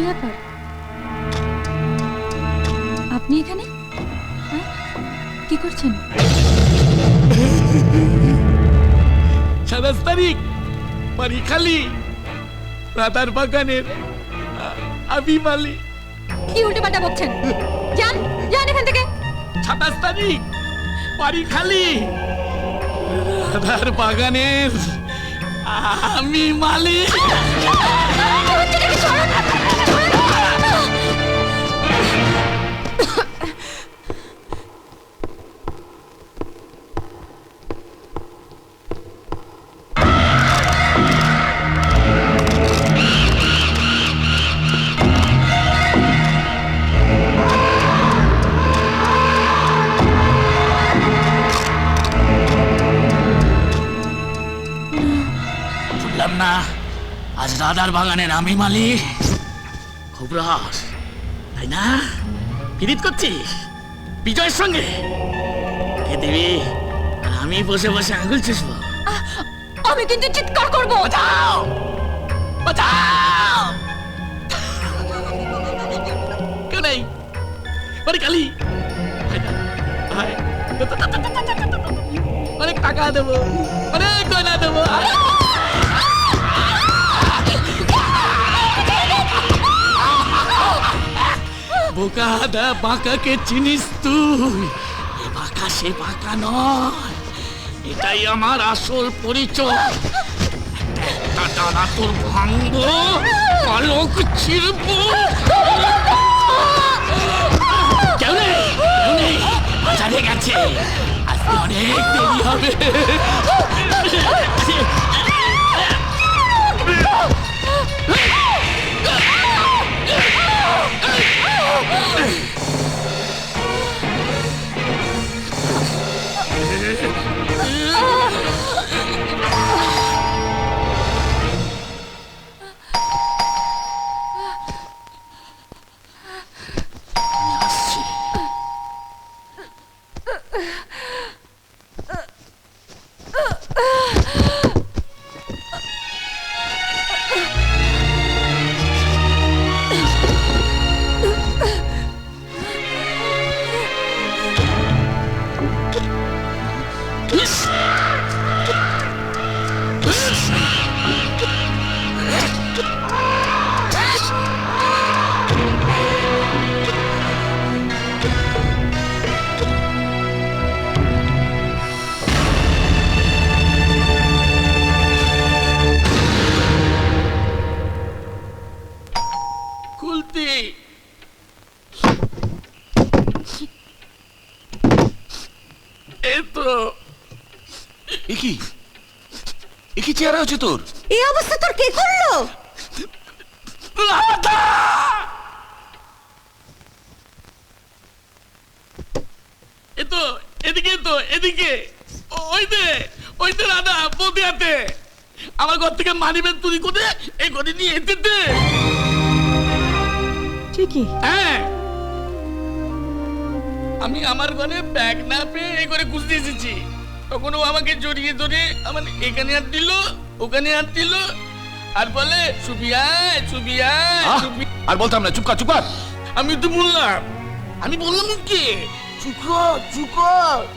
ব্যাপার? আপনি এখানে কি করছেন? 27 তারিখ বাড়িখালি রাতার বাগানের আমি মালি। কি উল্টোপাল্টা বকছেন? যান যান এখান থেকে। 27 তারিখ বাড়িখালি রাতার বাগানের আমি মালি। শুনলাম না আজ রাধার বাগানের আমি মালি? খুব রস তাই না? পিরিত করছিস বিজয়ের সঙ্গে? কে দিবি আর আমি বসে বসে আঙুল চুষবো? আমি কিন্তু চিৎকার করব। বাঁচাও বাঁচাও! কেউ নেই বাড়ি খালি। অনেক টাকা দেবো, অনেক গয়না দেবো। বোকা দা বাঁকাকে চিনিস তুই? এ বাঁকা সে বাঁকা নয়, এটাই আমার আসল পরিচয়। একটা ডানা তোর ভাঙবো, পালক ছিড়বো। কেউ নেই, কেউ নেই, বাজারে গেছে, আজকে অনেক দেরি হবে। খুলতি এতো কি চেহারা হচ্ছে তোর? এই অবস্থা তোর কে করলো? রাধা! এতো এদিকে, তো এদিকে, ওই তো রাধা বৌদি হাতে আমার ঘর থেকে মানিবেন চুরি করে এই ঘরে নিয়ে এসেছে। ঠিকই। হ্যাঁ, আমি আমার ঘরে ব্যাগ না পেয়ে এই করে খুঁজতে এসেছি। তখন ও আমাকে জড়িয়ে ধরে আমার এখানে হাত দিল, ওখানে হাত দিল, আর বলে সুবিয়ায় সুবিয়ায়। আর বলতাম না, চুপ কর চুপ কর। আমি তো বললাম, কি চুকো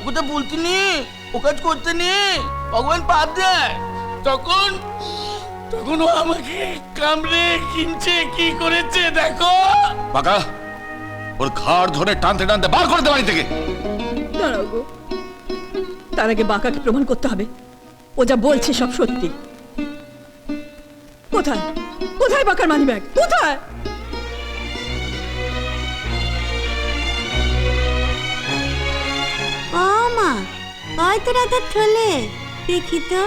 ওটা বলতে নি, ও কাজ করতে নি, ভগবান পাপ দেয়। তখন ও আমাকে কামড়ে কিনছে, কি করেছে দেখো। বাঁকা, ওর ঘাড় ধরে টানতে টানতে বার করে দে বাড়ি থেকে। দাঁড়াও গো, তার আগে বাঁকাকে প্রমাণ করতে হবে ও যা বলছে সব সত্যি। কোথায় কোথায় বাঁকার মানি ব্যাগ কোথায়? ও মা, কত রাতে থলে দেখি তো।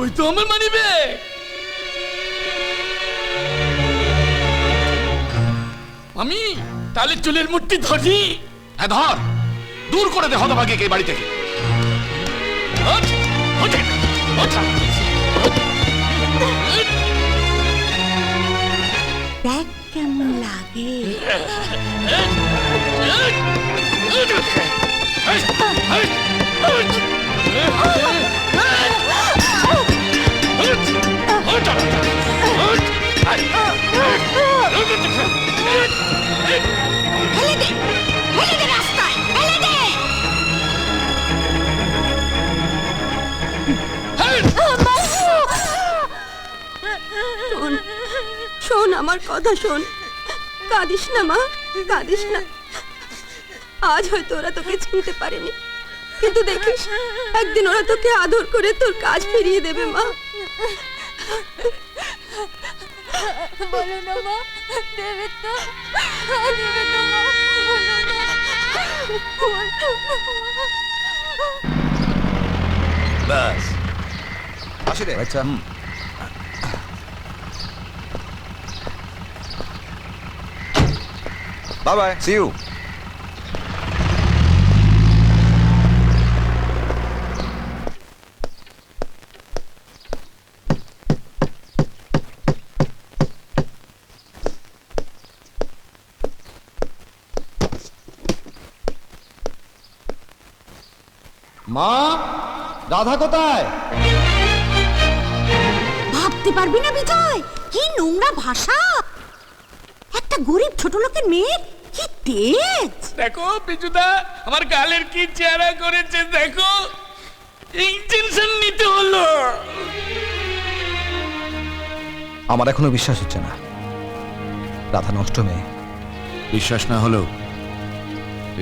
ওই তো আমার মানি ব্যাগ। আমি তাহলে চুলের মুঠি ধরি। হ্যাঁ ধর, দূর করে দে হতভাগীকে এই বাড়ি থেকে। দেখ কেমন লাগে। শোন আমার কথা শোন, কাঁদিস না মা, কাঁদিস না। আজ হয়তো ওরা তোকে চিনতে পারেনি, কিন্তু দেখিস একদিন ওরা তোকে আদর করে তোর কাজ ফিরিয়ে দেবে মা। বলো না মা, দেবে তো, দেবে তো মা, বলো না। ব্যাস আসি রে। আচ্ছা বাই বাই, সি ইউ। মা, রাধা কোথায়? ভাবতে পারবি না বিজয়, কি নোংরা ভাষা। একটা গরিব ছোট লোকের মেয়ে, কি তেজ। দেখো পিছুদা আমার গালের কি চেহারা করেছে দেখো, ইনজেকশন নিতে হলো। আমার এখনো বিশ্বাস হচ্ছে না রাধা নষ্ট মেয়ে। বিশ্বাস না হলেও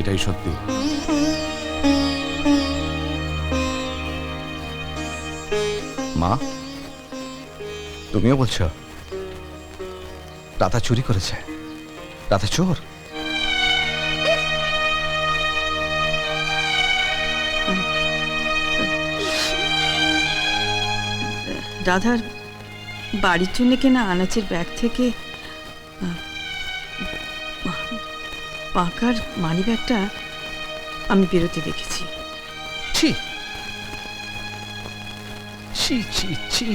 এটাই সত্যি। মা, তুমিও বলছো রাধা চুরি করেছে? রাধা চোর? রাধার বাড়ির জন্য কেনা আনাচের ব্যাগ থেকে পাকার মানি ব্যাগটা আমি বেরোতে দেখেছি। ছি ছি ছি ছি।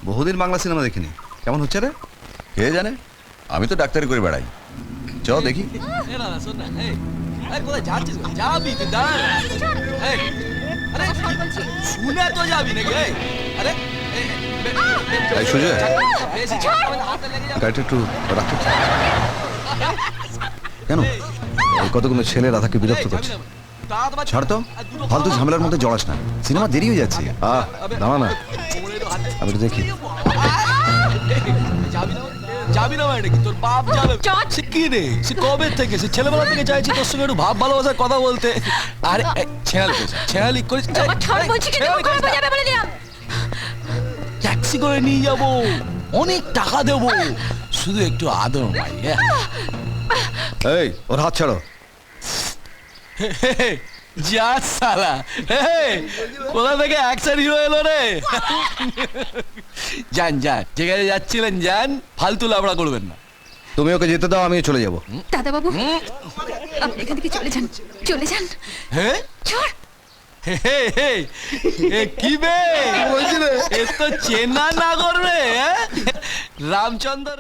বহুদিন বাংলা সিনেমা দেখিনি, কেমন হচ্ছে রে? কে জানে, আমি তো ডাক্তারি করে বেড়াই। চল দেখি। কোথায় যাচ্ছিস? যাবি তুই, দাঁড়া। আরে শুনে তো যাবি নাকি? আরে এই সুজয়, বেশি হাতে লেগে যাবে। গাড়িটা একটু রাখতে। কেন এই কতগুলো ছেলে রাধাকে বিরক্ত করছে? ছাড় তো, ফালতু ঝামেলার মধ্যে জড়াস না, সিনেমা দেরি হয়ে যাচ্ছে। দাঁড়া না, আমি তো দেখি। যাবি না? যাবি না মানে কি? তোর বাপ যাবে। সে কি রে, সে কবে থেকে, সে ছেলেবেলা থেকে চাইছি তোর সঙ্গে একটু ভাব ভালোবাসার কথা বলতে। আরে ছেড়ালি করিস। ট্যাক্সি করে নিয়ে যাব, অনেক টাকা দেবো, শুধু একটু আদর ভাই। এই ওর হাত ছাড়ো। যা সালা, কোথা থেকে অ্যাকশন হিরো এলো রে? যান যান, যেখানে যাচ্ছিলেন যান, ফালতু লাবড়া করবেন না। তুমি ওকে যেতে দাও, আমি চলে যাবো। দাদা বাবু, আপনি এখান থেকে চলে যান, চলে যান। হ্যাঁ চল। কি বে, এ তো চেনা না করবে রামচন্দ্র।